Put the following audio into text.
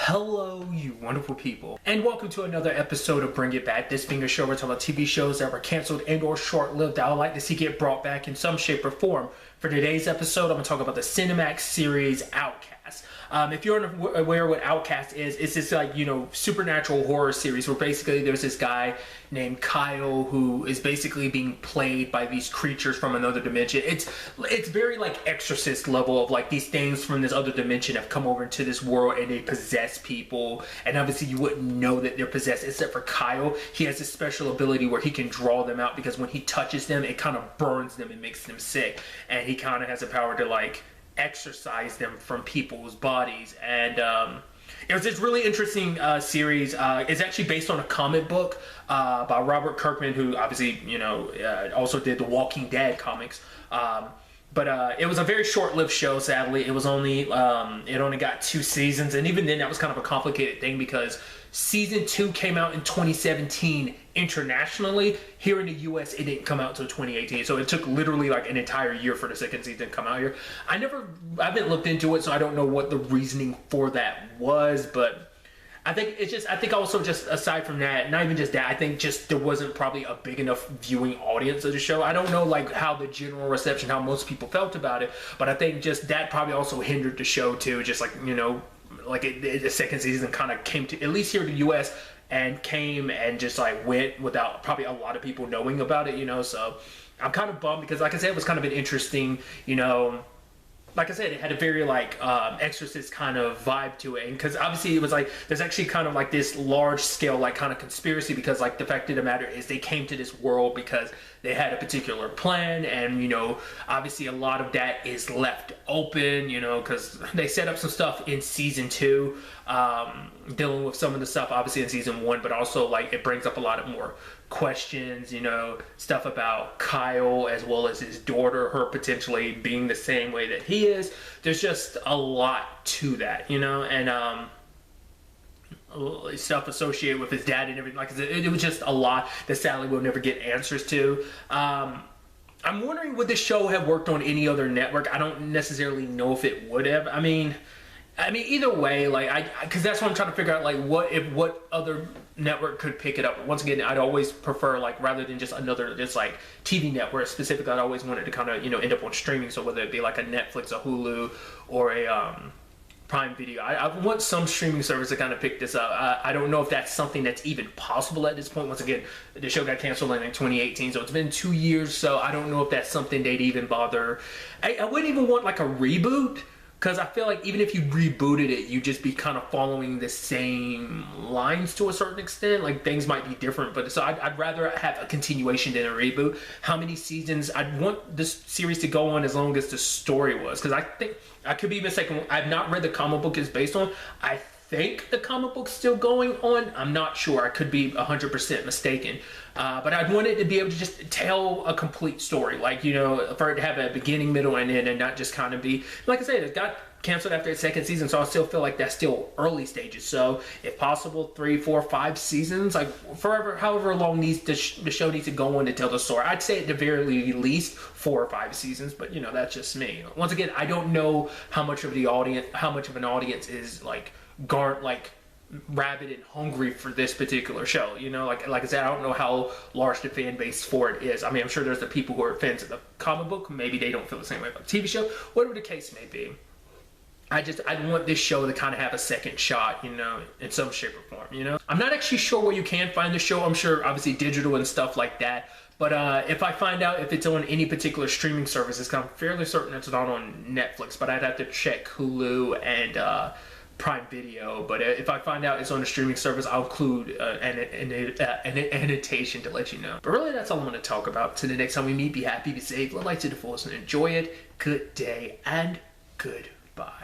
Hello, you wonderful people, and welcome to another episode of Bring It Back. This being a show where we talk about TV shows that were canceled and or short-lived that I would like to see get brought back in some shape or form. For today's episode, I'm going to talk about the Cinemax series Outcast. If you're unaware what Outcast is, it's this supernatural horror series where basically there's this guy named Kyle who is basically being played by these creatures from another dimension. It's very like Exorcist level of like these things from this other dimension have come over into this world and they possess people, and obviously you wouldn't know that they're possessed except for Kyle. He has this special ability where he can draw them out because when he touches them it kind of burns them and makes them sick, and he kind of has the power to like exorcise them from people's bodies. And it was this really interesting series. It's actually based on a comic book by Robert Kirkman, who obviously also did the Walking Dead comics. But it was a very short-lived show, sadly. It was only, it only got 2 seasons, and even then that was kind of a complicated thing because season 2 came out in 2017 internationally. Here in the US, it didn't come out until 2018, so it took literally like an entire year for the second season to come out here. I haven't looked into it, so I don't know what the reasoning for that was, but I think also just aside from that, not even just that, I think just there wasn't probably a big enough viewing audience of the show. I don't know like how the general reception, how most people felt about it, but I think just that probably also hindered the show too. Just like, the second season kind of came to, at least here in the US, and came and just like went without probably a lot of people knowing about it, so I'm kind of bummed because like I said, it was kind of an interesting, like I said, it had a very like Exorcist kind of vibe to it, and because obviously it was like there's actually kind of like this large scale like kind of conspiracy, because like the fact of the matter is they came to this world because they had a particular plan, and obviously a lot of that is left open, because they set up some stuff in season 2 dealing with some of the stuff obviously in season 1, but also like it brings up a lot of more questions, stuff about Kyle as well as his daughter, her potentially being the same way that he is. There's just a lot to that, and stuff associated with his dad and everything. Like it was just a lot that sadly we'll never get answers to. I'm wondering, would this show have worked on any other network? I don't necessarily know if it would have. I mean, either way, like because that's what I'm trying to figure out. Like, what other network could pick it up? Once again, I'd always prefer like rather than just another like TV network specifically. I'd always wanted to kind of end up on streaming. So whether it be like a Netflix, a Hulu, or a Prime Video, I want some streaming service to kind of pick this up. I don't know if that's something that's even possible at this point. Once again, the show got canceled in 2018, so it's been 2 years. So I don't know if that's something they'd even bother. I wouldn't even want like a reboot, because I feel like even if you rebooted it, you'd just be kind of following the same lines to a certain extent. Like things might be different, but so I'd rather have a continuation than a reboot. How many seasons? I'd want this series to go on as long as the story was, because I think, I could be mistaken, I've not read the comic book it's based on. I think the comic book's still going on. I'm not sure. I could be 100% mistaken. But I'd want it to be able to just tell a complete story. Like, for it to have a beginning, middle, and end, and not just kind of be, like I said, it got canceled after its second season, so I still feel like that's still early stages. So if possible, 3, 4, 5 seasons, like forever, however long the show needs to go on to tell the story. I'd say at the very least 4 or 5 seasons, but that's just me. Once again, I don't know how much of an audience is like rabid and hungry for this particular show. Like I said, I don't know how large the fan base for it is. I mean, I'm sure there's the people who are fans of the comic book. Maybe they don't feel the same way about the TV show. Whatever the case may be, I want this show to kind of have a second shot, in some shape or form, I'm not actually sure where you can find the show. I'm sure obviously digital and stuff like that. But if I find out if it's on any particular streaming service, I'm fairly certain it's not on Netflix, but I'd have to check Hulu and Prime Video. But if I find out it's on a streaming service, I'll include an annotation to let you know. But really, that's all I want to talk about. Till the next time we meet, be happy, be safe, live life to the fullest, and enjoy it. Good day and goodbye.